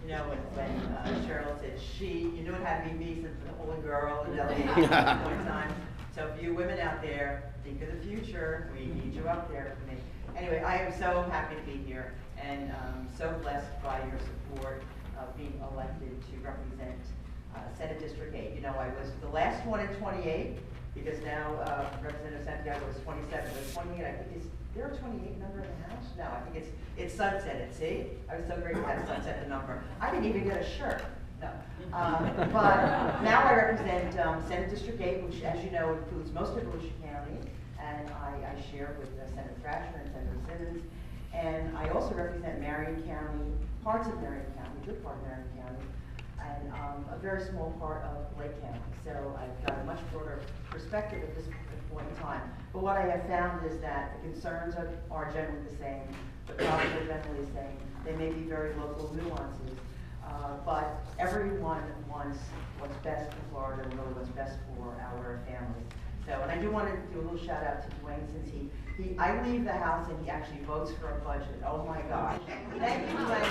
You know, when Cheryl said she, you knew it had to be me since the only girl in Delegates at one point in time. So for you women out there, think of the future. We need you up there for me. Anyway, I am so happy to be here and so blessed by your support of being elected to represent Senate District 8. You know, I was the last one in 28 because now Representative Santiago is 27. But 28, I think is there a 28 number in the House? No, I think it's sunsetted. See, I was so grateful to have sunset the number. I didn't even get a shirt. No, but now I represent Senate District 8, which, as you know, includes most of Volusia County, and I share with Senator Thrasher and Senator Simmons. And I also represent Marion County, parts of Marion County, a good part of Marion County, and a very small part of Lake County. So I've got a much broader perspective at this point in time. But what I have found is that the concerns are generally the same, the problems are generally the same. They may be very local nuances, but everyone wants what's best for Florida and really what's best for our families. So, and I do want to do a little shout out to Dwayne, since I leave the House and he actually votes for a budget. Oh my gosh. Thank you, Dwayne.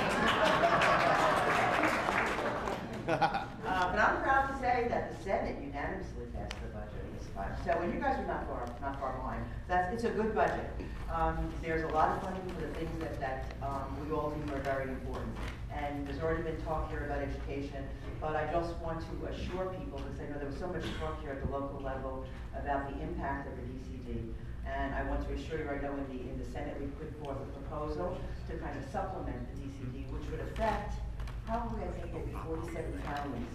But I'm proud to say that the Senate unanimously passed the budget this time. So, and you guys are not far behind. It's a good budget. There's a lot of funding for the things that we all deem are very important. And there's already been talk here about education, but I just want to assure people, because I know there was so much talk here at the local level about the impact of the DCD. And I want to assure you right now in the Senate we put forth a proposal to kind of supplement the DCD, which would affect probably, I think, maybe 47 counties.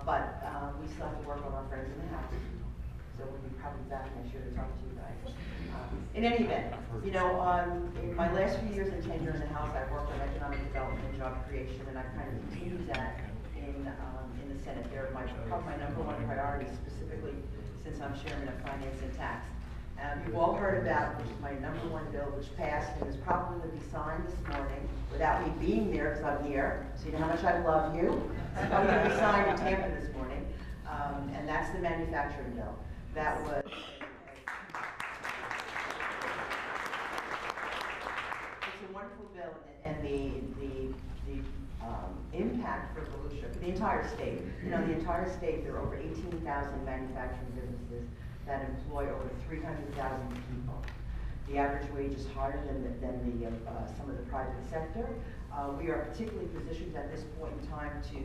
But we still have to work on our friends in the House. So we'll be probably back next year to talk to you guys. In any event, you know, in my last few years of tenure in the House, I worked on economic development and job creation, and I've kind of continued that in the Senate. They're probably my number one priority, specifically since I'm chairman of Finance and Tax. You've all heard about, which is my number one bill, which passed and is probably going to be signed this morning without me being there because I'm here. So you know how much I love you. It's probably going to be signed in Tampa this morning, and that's the manufacturing bill. That was. It's a wonderful bill, and the impact for Volusia, for the entire state. You know, the entire state, there are over 18,000 manufacturing businesses that employ over 300,000 people. The average wage is higher than some of the private sector. We are particularly positioned at this point in time to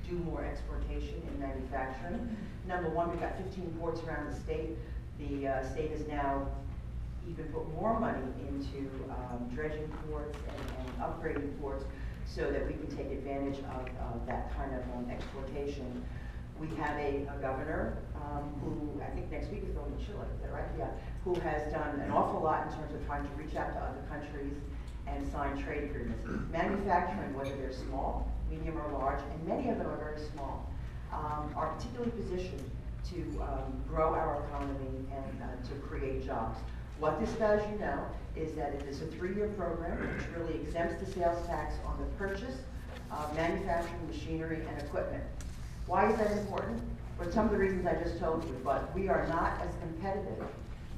do more exportation in manufacturing. Number one, we've got 15 ports around the state. The state has now even put more money into dredging ports and upgrading ports so that we can take advantage of that kind of exportation. We have a governor who I think next week is going to Chile, is that right? Yeah, who has done an awful lot in terms of trying to reach out to other countries and sign trade agreements. Manufacturing, whether they're small, medium, or large, and many of them are very small, are particularly positioned to grow our economy and to create jobs. What this does, you know, is that it is a 3-year program which really exempts the sales tax on the purchase of manufacturing machinery and equipment. Why is that important? For some of the reasons I just told you, but we are not as competitive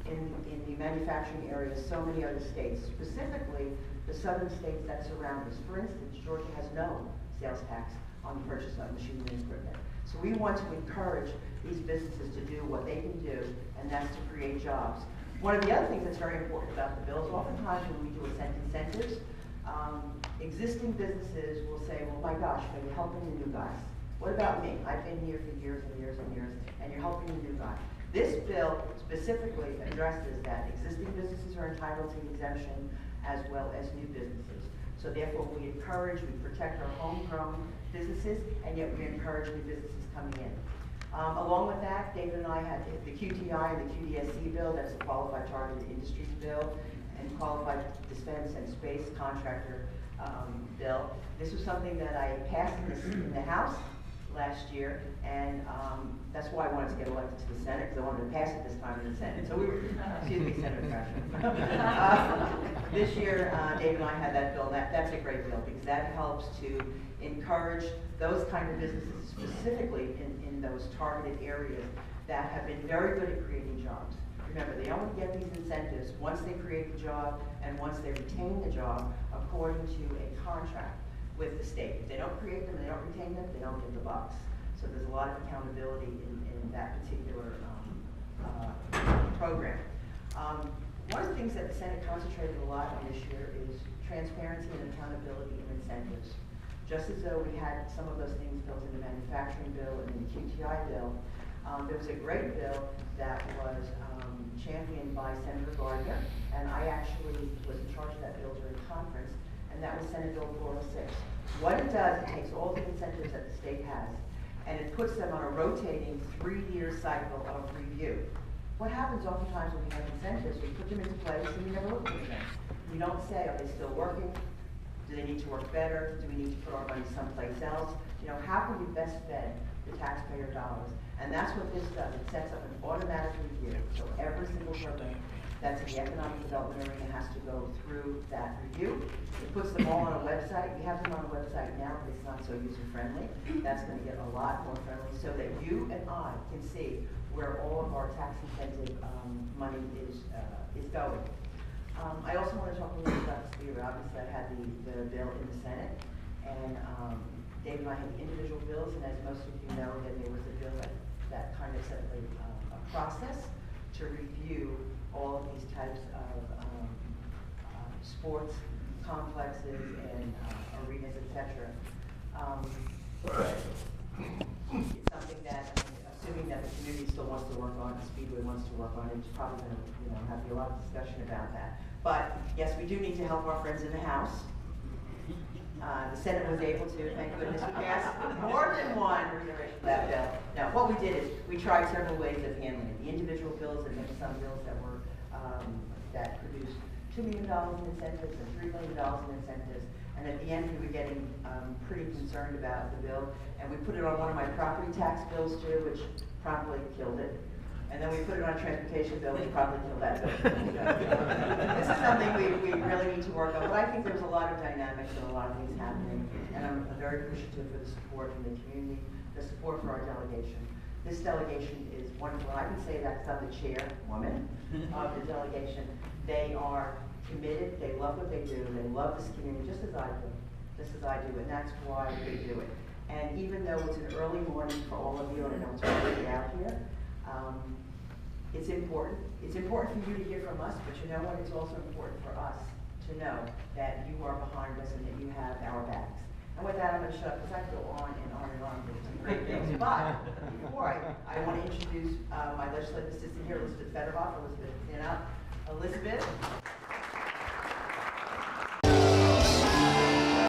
in the manufacturing area as so many other states, specifically the southern states that surround us. For instance, Georgia has no sales tax on the purchase of machinery and equipment. So we want to encourage these businesses to do what they can do, and that's to create jobs. One of the other things that's very important about the bill is oftentimes when we do incentives, existing businesses will say, well, my gosh, are you helping the new guys? What about me? I've been here for years and years and years, and you're helping the new guy. This bill specifically addresses that existing businesses are entitled to exemption as well as new businesses. So therefore, we encourage, we protect our homegrown businesses, and yet we encourage new businesses coming in. Along with that, David and I had the QTI and the QDSC bill, that's the Qualified Targeted Industries bill, and Qualified Defense and Space Contractor bill. This was something that I passed in the House last year, and that's why I wanted to get elected to the Senate, because I wanted to pass it this time in the Senate. So we were, excuse me, Senator Thrasher. This year, Dave and I had that bill. That's a great bill, because that helps to encourage those kind of businesses, specifically in those targeted areas that have been very good at creating jobs. Remember, they only get these incentives once they create the job and once they retain the job according to a contract with the state. If they don't create them, they don't retain them, they don't get the bucks. So there's a lot of accountability in that particular program. One of the things that the Senate concentrated a lot on this year is transparency and accountability and incentives. Just as though we had some of those things built in the manufacturing bill and in the QTI bill, there was a great bill that was championed by Senator Gardner, and I actually was in charge of that bill during conference, and that was Senate Bill 406. What it does, it takes all the incentives that the state has, and it puts them on a rotating 3-year cycle of review. What happens oftentimes when we have incentives, we put them into place and we never look at them. We don't say, are they still working? Do they need to work better? Do we need to put our money someplace else? You know, how can we best spend the taxpayer dollars? And that's what this does. It sets up an automatic review. So every single program that's in the economic development arena has to go through that review. It puts them all on a website. We have them on a website now, but it's not so user-friendly. That's going to get a lot more friendly so that you and I can see where all of our tax incentive money is going. I also want to talk a little bit about the Speedway. Obviously, I had the bill in the Senate, and Dave and I had the individual bills, and as most of you know, then there was a bill that kind of set a process to review all of these types of sports complexes and arenas, etc. It's something that, assuming that the community still wants to work on, the Speedway wants to work on, it's probably going to have to be a lot of discussion about that. But yes, we do need to help our friends in the House. The Senate was able to, thank goodness, pass more than one reiteration of that bill. Now, what we did is we tried several ways of handling it. The individual bills, and there were some bills that were that produced $2 million in incentives and $3 million in incentives. And at the end, we were getting pretty concerned about the bill, and we put it on one of my property tax bills too, which promptly killed it. And then we put it on a transportation bill, which probably killed that bill. This is something we really need to work on. But I think there's a lot of dynamics and a lot of things happening, and I'm very appreciative for the support from the community, the support for our delegation. This delegation is wonderful. I can say that because I'm the chairwoman of the delegation. They are committed, they love what they do, they love this community just as I do, and that's why they do it. And even though it's an early morning for all of you, and I know it's already out here, it's important. It's important for you to hear from us, but you know what? It's also important for us to know that you are behind us and that you have our backs. And with that, I'm going to shut up because I could go on and on and on with some great things. But before I want to introduce my legislative assistant here, Elizabeth Federhoff. Elizabeth, stand up. Elizabeth